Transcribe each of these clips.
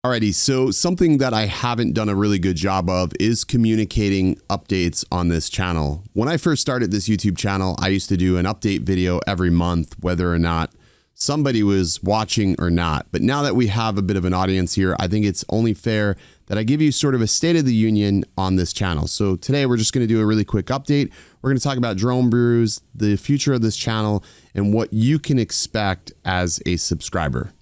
Alrighty, so something that I haven't done a really good job of is communicating updates on this channel. When I first started this YouTube channel, I used to do an update video every month, whether or not somebody was watching or not. But now that we have a bit of an audience here, I think it's only fair that I give you sort of a state of the union on this channel. So today we're just going to do a really quick update. We're going to talk about drone brews, the future of this channel, and what you can expect as a subscriber.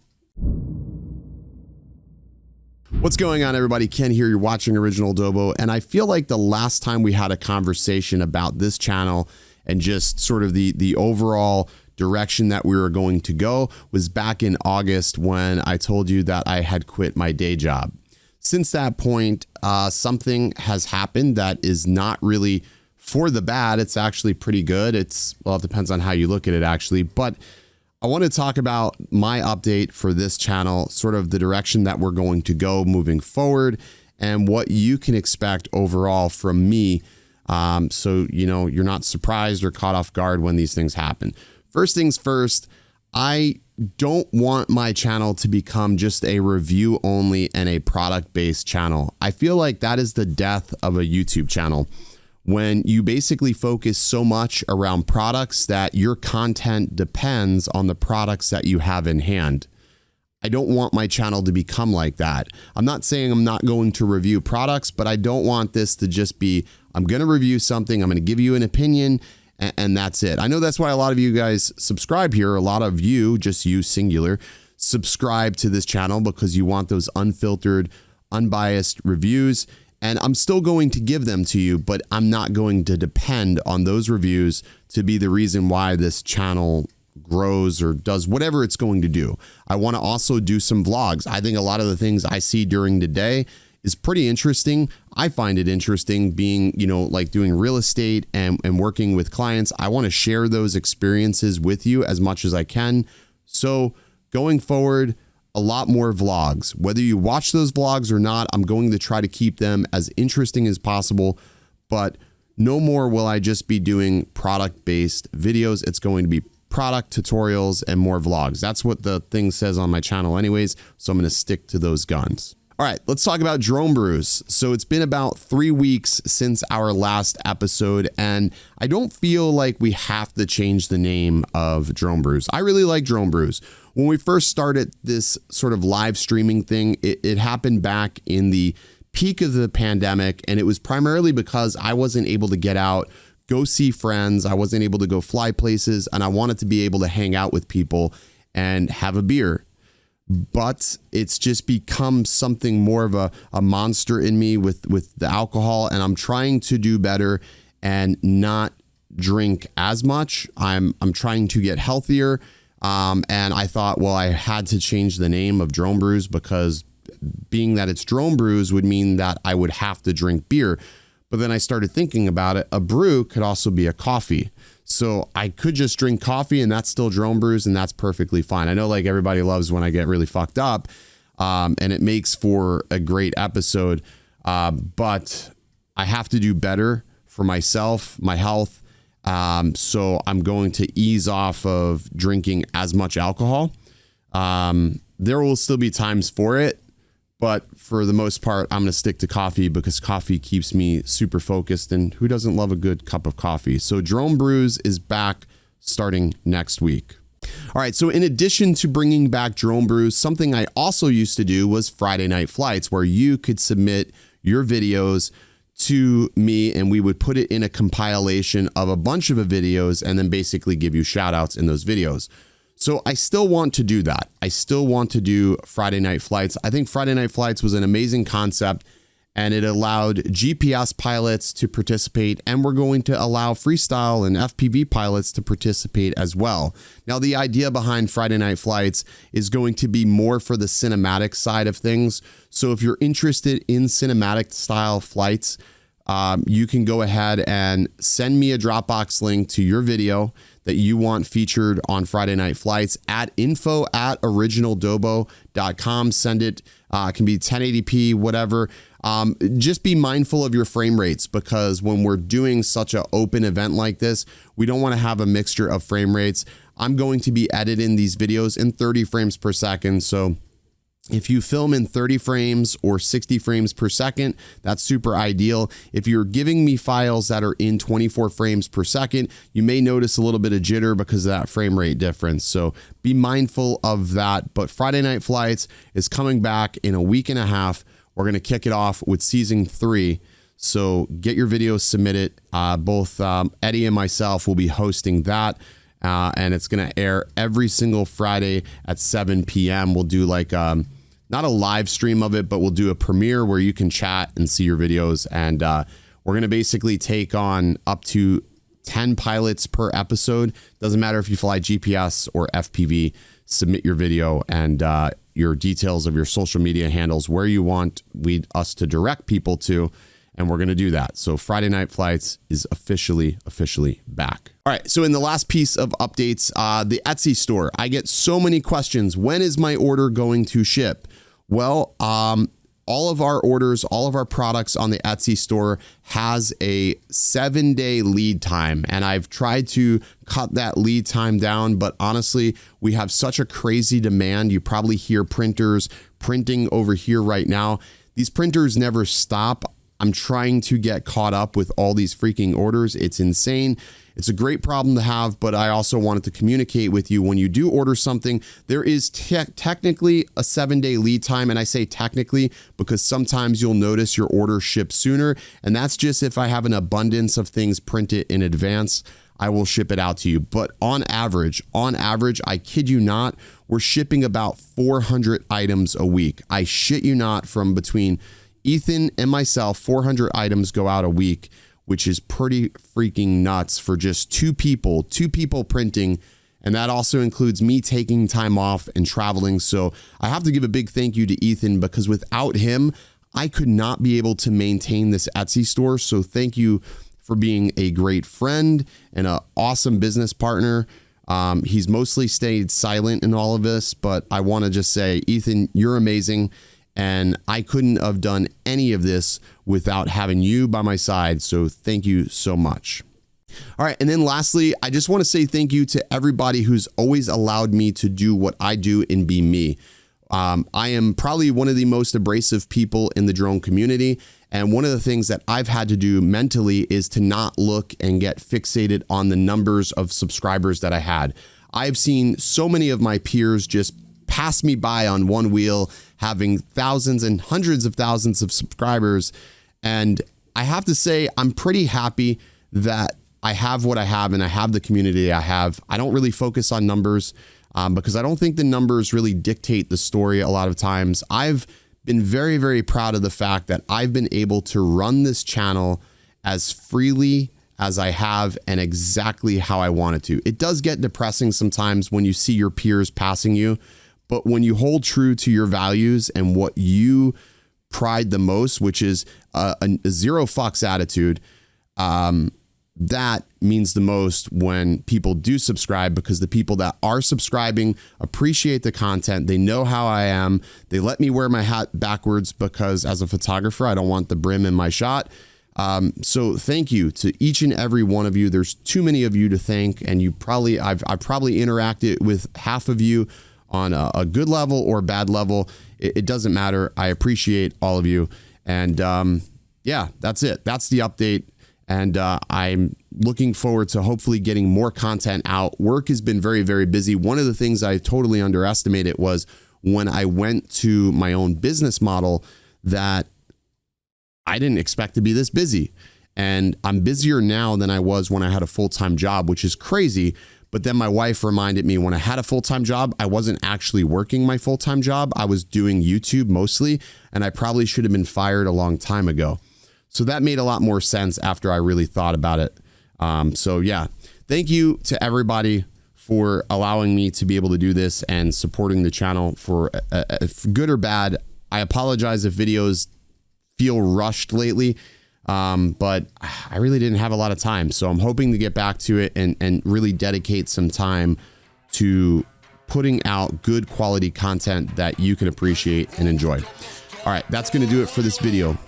What's going on, everybody? Ken here. You're watching OriginaldoBo, and I feel like the last time we had a conversation about this channel and just sort of the overall direction that we were going to go was back in August when I told you that I had quit my day job. Since that point, something has happened that is not really for the bad. It's actually pretty good. Well, it depends on how you look at it, actually, but I want to talk about my update for this channel, sort of the direction that we're going to go moving forward and what you can expect overall from me. So, you know, you're not surprised or caught off guard when these things happen. First things first, I don't want my channel to become just a review only and a product based channel. I feel like that is the death of a YouTube channel. When you basically focus so much around products that your content depends on the products that you have in hand. I don't want my channel to become like that. I'm not saying I'm not going to review products, but I don't want this to just be, I'm going to review something, I'm going to give you an opinion, and that's it. I know that's why a lot of you guys subscribe here. A lot of you, just you singular, subscribe to this channel because you want those unfiltered, unbiased reviews. And I'm still going to give them to you, but I'm not going to depend on those reviews to be the reason why this channel grows or does whatever it's going to do. I want to also do some vlogs. I think a lot of the things I see during the day is pretty interesting. I find it interesting being, you know, like doing real estate and working with clients. I want to share those experiences with you as much as I can. So going forward, a lot more vlogs. Whether you watch those vlogs or not, I'm going to try to keep them as interesting as possible, but no more will I just be doing product-based videos. It's going to be product tutorials and more vlogs. That's what the thing says on my channel anyways, so I'm going to stick to those guns. All right, let's talk about drone brews. So it's been about 3 weeks since our last episode, and I don't feel like we have to change the name of drone brews. I really like drone brews. When we first started this sort of live streaming thing, it happened back in the peak of the pandemic, and it was primarily because I wasn't able to get out, go see friends. I wasn't able to go fly places, and I wanted to be able to hang out with people and have a beer. But it's just become something more of a monster in me with the alcohol, and I'm trying to do better and not drink as much. I'm trying to get healthier, and I thought, well, I had to change the name of Drone Brews because being that it's Drone Brews would mean that I would have to drink beer. But then I started thinking about it. A brew could also be a coffee. So I could just drink coffee and that's still drone brews, and that's perfectly fine. I know like everybody loves when I get really fucked up, and it makes for a great episode. But I have to do better for myself, my health. So I'm going to ease off of drinking as much alcohol. There will still be times for it, but for the most part, I'm going to stick to coffee because coffee keeps me super focused, and who doesn't love a good cup of coffee? So Drone Brews is back starting next week. All right, so in addition to bringing back Drone Brews, something I also used to do was Friday Night Flights, where you could submit your videos to me and we would put it in a compilation of a bunch of videos and then basically give you shout outs in those videos. So I still want to do that. I still want to do Friday Night Flights. I think Friday Night Flights was an amazing concept, and it allowed GPS pilots to participate, and we're going to allow freestyle and FPV pilots to participate as well. Now, the idea behind Friday Night Flights is going to be more for the cinematic side of things. So if you're interested in cinematic style flights, you can go ahead and send me a Dropbox link to your video that you want featured on Friday Night Flights at info@originaldobo.com. Send it. It can be 1080p, whatever. Just be mindful of your frame rates, because when we're doing such an open event like this, we don't want to have a mixture of frame rates. I'm going to be editing these videos in 30 frames per second. So If you film in 30 frames or 60 frames per second, that's super ideal. If you're giving me files that are in 24 frames per second, you may notice a little bit of jitter because of that frame rate difference. So be mindful of that. But Friday Night Flights is coming back in a week and a half. We're going to kick it off with season 3. So get your videos submitted. Both Eddie and myself will be hosting that. And it's going to air every single Friday at 7 p.m. We'll do like not a live stream of it, but we'll do a premiere where you can chat and see your videos. And we're going to basically take on up to 10 pilots per episode. Doesn't matter if you fly GPS or FPV, submit your video and your details of your social media handles, where you want us to direct people to. And we're going to do that. So Friday Night Flights is officially back. All right. So in the last piece of updates, the Etsy store, I get so many questions. When is my order going to ship? Well, all of our orders, all of our products on the Etsy store has a 7-day lead time. And I've tried to cut that lead time down, but honestly, we have such a crazy demand. You probably hear printers printing over here right now. These printers never stop. I'm trying to get caught up with all these freaking orders. It's insane. It's a great problem to have, but I also wanted to communicate with you. When you do order something, there is technically a 7-day lead time. And I say technically because sometimes you'll notice your order ships sooner. And that's just if I have an abundance of things printed in advance, I will ship it out to you. But on average, I kid you not, we're shipping about 400 items a week. I shit you not, from between Ethan and myself, 400 items go out a week, which is pretty freaking nuts for just two people printing. And that also includes me taking time off and traveling. So I have to give a big thank you to Ethan, because without him, I could not be able to maintain this Etsy store. So thank you for being a great friend and an awesome business partner. He's mostly stayed silent in all of this, but I want to just say, Ethan, you're amazing. And I couldn't have done any of this without having you by my side. So thank you so much. All right. And then lastly, I just want to say thank you to everybody who's always allowed me to do what I do and be me. I am probably one of the most abrasive people in the drone community. And one of the things that I've had to do mentally is to not look and get fixated on the numbers of subscribers that I had. I've seen so many of my peers just pass me by on one wheel, having thousands and hundreds of thousands of subscribers. And I have to say, I'm pretty happy that I have what I have and I have the community I have. I don't really focus on numbers because I don't think the numbers really dictate the story a lot of times. I've been very, very proud of the fact that I've been able to run this channel as freely as I have and exactly how I wanted to. It does get depressing sometimes when you see your peers passing you. But when you hold true to your values and what you pride the most, which is a zero fucks attitude, that means the most when people do subscribe, because the people that are subscribing appreciate the content. They know how I am. They let me wear my hat backwards because as a photographer, I don't want the brim in my shot. So thank you to each and every one of you. There's too many of you to thank, and I've probably interacted with half of you on a good level or bad level. It doesn't matter. I appreciate all of you. And yeah, that's it. That's the update. And I'm looking forward to hopefully getting more content out. Work has been very, very busy. One of the things I totally underestimated was when I went to my own business model, that I didn't expect to be this busy. And I'm busier now than I was when I had a full-time job, which is crazy. But then my wife reminded me, when I had a full-time job, I wasn't actually working my full-time job. I was doing YouTube mostly, and I probably should have been fired a long time ago. So that made a lot more sense after I really thought about it. So yeah, thank you to everybody for allowing me to be able to do this and supporting the channel for good or bad. I apologize if videos feel rushed lately. But I really didn't have a lot of time. So I'm hoping to get back to it and really dedicate some time to putting out good quality content that you can appreciate and enjoy. All right, that's going to do it for this video.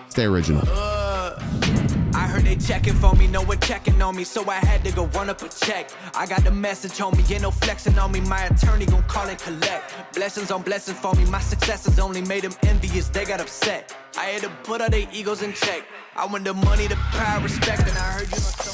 Stay original. I heard they checking for me, no one checking on me, so I had to go run up a check. I got the message, homie, ain't no flexing on me, my attorney gon' call and collect. Blessings on blessings for me, my successes only made them envious, they got upset. I had to put all their egos in check. I want the money, the power, respect, and I heard you